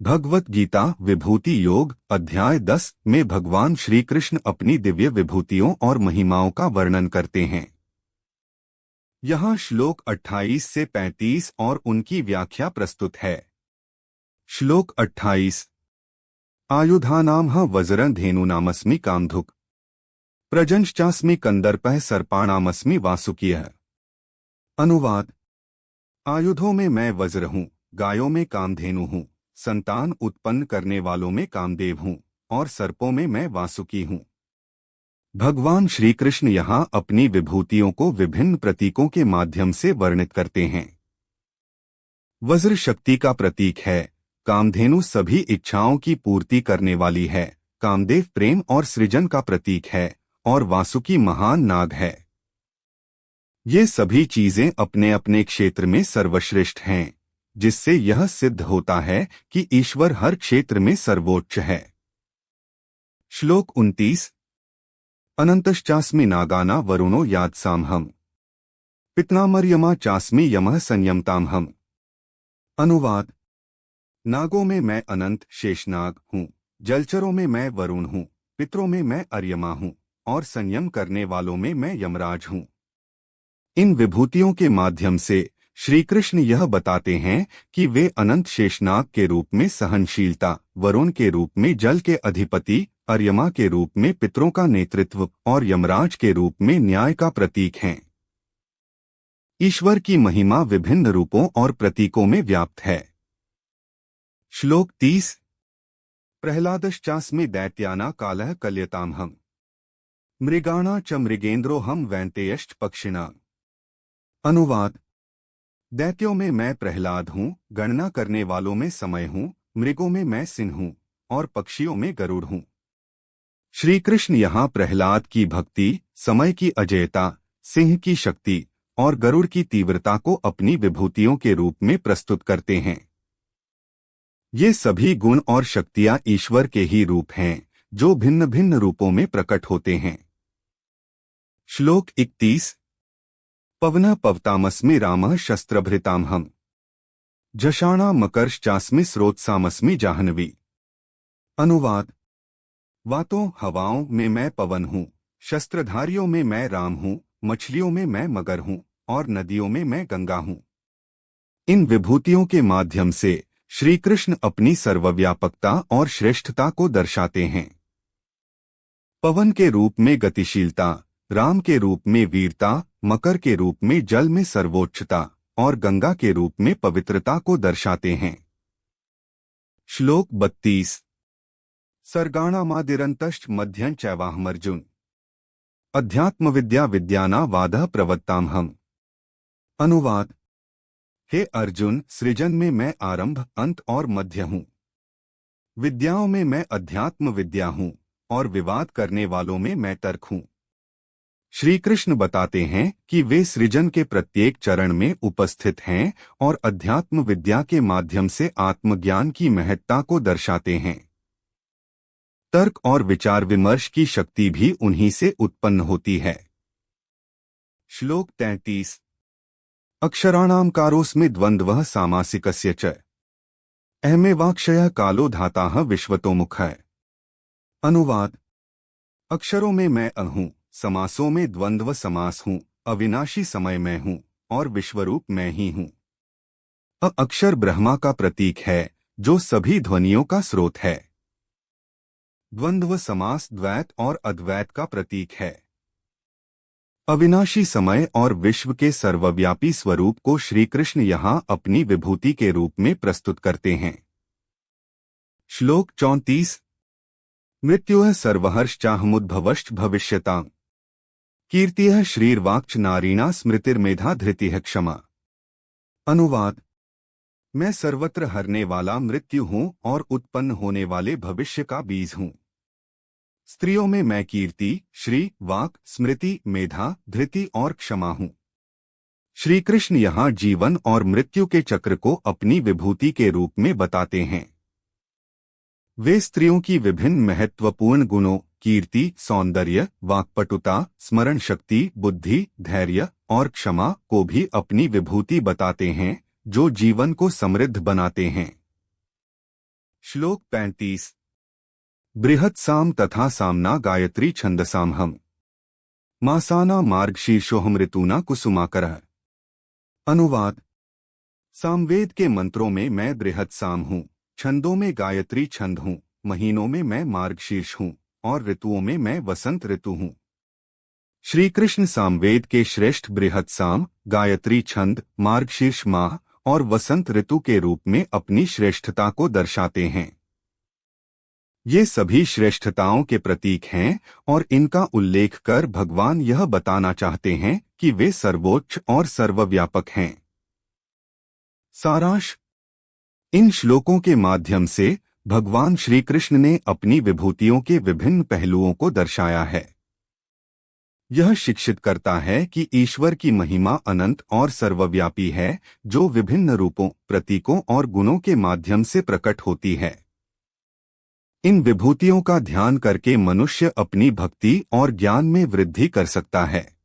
भगवत गीता विभूति योग अध्याय 10 में भगवान श्री कृष्ण अपनी दिव्य विभूतियों और महिमाओं का वर्णन करते हैं। यहाँ श्लोक 28 से 35 और उनकी व्याख्या प्रस्तुत है। श्लोक 28 आयुधानाम वज्रं धेनुनामस्मि कामधुक् प्रजंश्चास्मि कंदर्पः सर्पाणामस्मि वासुकियः। अनुवाद आयुधों में मैं वज्र हूँ, गायों में कामधेनु हूँ, संतान उत्पन्न करने वालों में कामदेव हूँ और सर्पों में मैं वासुकी हूँ। भगवान श्री कृष्ण यहाँ अपनी विभूतियों को विभिन्न प्रतीकों के माध्यम से वर्णित करते हैं। वज्र शक्ति का प्रतीक है, कामधेनु सभी इच्छाओं की पूर्ति करने वाली है, कामदेव प्रेम और सृजन का प्रतीक है और वासुकी महान नाग है। ये सभी चीजें अपने अपने क्षेत्र में सर्वश्रेष्ठ हैं, जिससे यह सिद्ध होता है कि ईश्वर हर क्षेत्र में सर्वोच्च है। श्लोक 29 अनंतश्चास्मि नागाना वरुणो यादसामहम् पितनामर्यमा चास्मि यमः संयमतामहम्। अनुवाद नागों में मैं अनंत शेषनाग हूँ, जलचरों में मैं वरुण हूँ, पितरों में मैं अर्यमा हूँ और संयम करने वालों में मैं यमराज हूँ। इन विभूतियों के माध्यम से श्री कृष्ण यह बताते हैं कि वे अनंत शेषनाग के रूप में सहनशीलता, वरुण के रूप में जल के अधिपति, अर्यमा के रूप में पितरों का नेतृत्व और यमराज के रूप में न्याय का प्रतीक हैं। ईश्वर की महिमा विभिन्न रूपों और प्रतीकों में व्याप्त है। श्लोक 30 प्रह्लादश्चास्मि दैत्याना कालः कल्यतामहम् मृगाणा च मृगेन्द्रो हम वैन्तेयश्च पक्षिणा। अनुवाद दैत्यों में मैं प्रहलाद हूँ, गणना करने वालों में समय हूँ, मृगों में मैं सिंह हूँ और पक्षियों में गरुड़ हूँ। श्री कृष्ण यहाँ प्रहलाद की भक्ति, समय की अजेयता, सिंह की शक्ति और गरुड़ की तीव्रता को अपनी विभूतियों के रूप में प्रस्तुत करते हैं। ये सभी गुण और शक्तियाँ ईश्वर के ही रूप हैं, जो भिन्न भिन्न रूपों में प्रकट होते हैं। श्लोक 31 पवनः पवतामस्मि रामः शस्त्रभृतामहम् झषाणा मकरश्चास्मि स्रोतसामस्मि जाह्नवी। अनुवाद वातों हवाओं में मैं पवन हूँ, शस्त्रधारियों में मैं राम हूँ, मछलियों में मैं मगर हूँ और नदियों में मैं गंगा हूँ। इन विभूतियों के माध्यम से श्री कृष्ण अपनी सर्वव्यापकता और श्रेष्ठता को दर्शाते हैं। पवन के रूप में गतिशीलता, राम के रूप में वीरता, मकर के रूप में जल में सर्वोच्चता और गंगा के रूप में पवित्रता को दर्शाते हैं। श्लोक 32 सर्गाणामादिरन्तश्च मध्यं चैवाहमर्जुन अध्यात्म विद्या विद्याना वादः प्रवत्तामहम्। अनुवाद हे अर्जुन, सृजन में मैं आरंभ, अंत और मध्य हूँ। विद्याओं में मैं अध्यात्म विद्या हूँ और विवाद करने वालों में मैं तर्क हूँ। श्री कृष्ण बताते हैं कि वे सृजन के प्रत्येक चरण में उपस्थित हैं और अध्यात्म विद्या के माध्यम से आत्मज्ञान की महत्ता को दर्शाते हैं। तर्क और विचार विमर्श की शक्ति भी उन्हीं से उत्पन्न होती है। श्लोक 33 अक्षराणाम कारोस्मि द्वन्द्वः सामासिकस्य च अहमेवाक्षयः कालो धाताः विश्वतोमुखः। अनुवाद अक्षरों में मैं हूँ, समासों में द्वंद्व समास हूँ, अविनाशी समय मैं हूँ और विश्वरूप मैं ही हूँ। अक्षर ब्रह्मा का प्रतीक है, जो सभी ध्वनियों का स्रोत है। द्वंद्व समास द्वैत और अद्वैत का प्रतीक है। अविनाशी समय और विश्व के सर्वव्यापी स्वरूप को श्री कृष्ण यहाँ अपनी विभूति के रूप में प्रस्तुत करते हैं। श्लोक 34 मृत्युः सर्वहर्षचाहमुद्भवश्च भविष्यताम् कीर्तिः श्रीर्वाक्च नारीणा स्मृतिर्मेधा धृतिः क्षमा। अनुवाद मैं सर्वत्र हरने वाला मृत्यु हूँ और उत्पन्न होने वाले भविष्य का बीज हूँ। स्त्रियों में मैं कीर्ति, श्री, वाक, स्मृति, मेधा, धृति और क्षमा हूँ। श्री कृष्ण यहाँ जीवन और मृत्यु के चक्र को अपनी विभूति के रूप में बताते हैं। वे स्त्रियों की विभिन्न महत्वपूर्ण गुणों, कीर्ति, सौंदर्य, वाक्पटुता, स्मरण शक्ति, बुद्धि, धैर्य और क्षमा को भी अपनी विभूति बताते हैं, जो जीवन को समृद्ध बनाते हैं। श्लोक 35। बृहत् साम तथा सामना गायत्री छंदसामहम मासाना मार्गशीर्षोहम ऋतूना कुसुमाकरः। अनुवाद। सामवेद के मंत्रों में मैं बृहत् साम हूँ, छंदों में गायत्री छंद हूँ, महीनों में मैं मार्गशीर्ष हूँ और ऋतुओं में मैं वसंत ऋतु हूँ। श्री कृष्ण सामवेद के श्रेष्ठ बृहत् साम, गायत्री छंद, मार्गशीर्ष माह और वसंत ऋतु के रूप में अपनी श्रेष्ठता को दर्शाते हैं। ये सभी श्रेष्ठताओं के प्रतीक हैं और इनका उल्लेख कर भगवान यह बताना चाहते हैं कि वे सर्वोच्च और सर्वव्यापक हैं। सारांश। इन श्लोकों के माध्यम से भगवान श्री कृष्ण ने अपनी विभूतियों के विभिन्न पहलुओं को दर्शाया है। यह शिक्षित करता है कि ईश्वर की महिमा अनंत और सर्वव्यापी है, जो विभिन्न रूपों, प्रतीकों और गुणों के माध्यम से प्रकट होती है। इन विभूतियों का ध्यान करके मनुष्य अपनी भक्ति और ज्ञान में वृद्धि कर सकता है।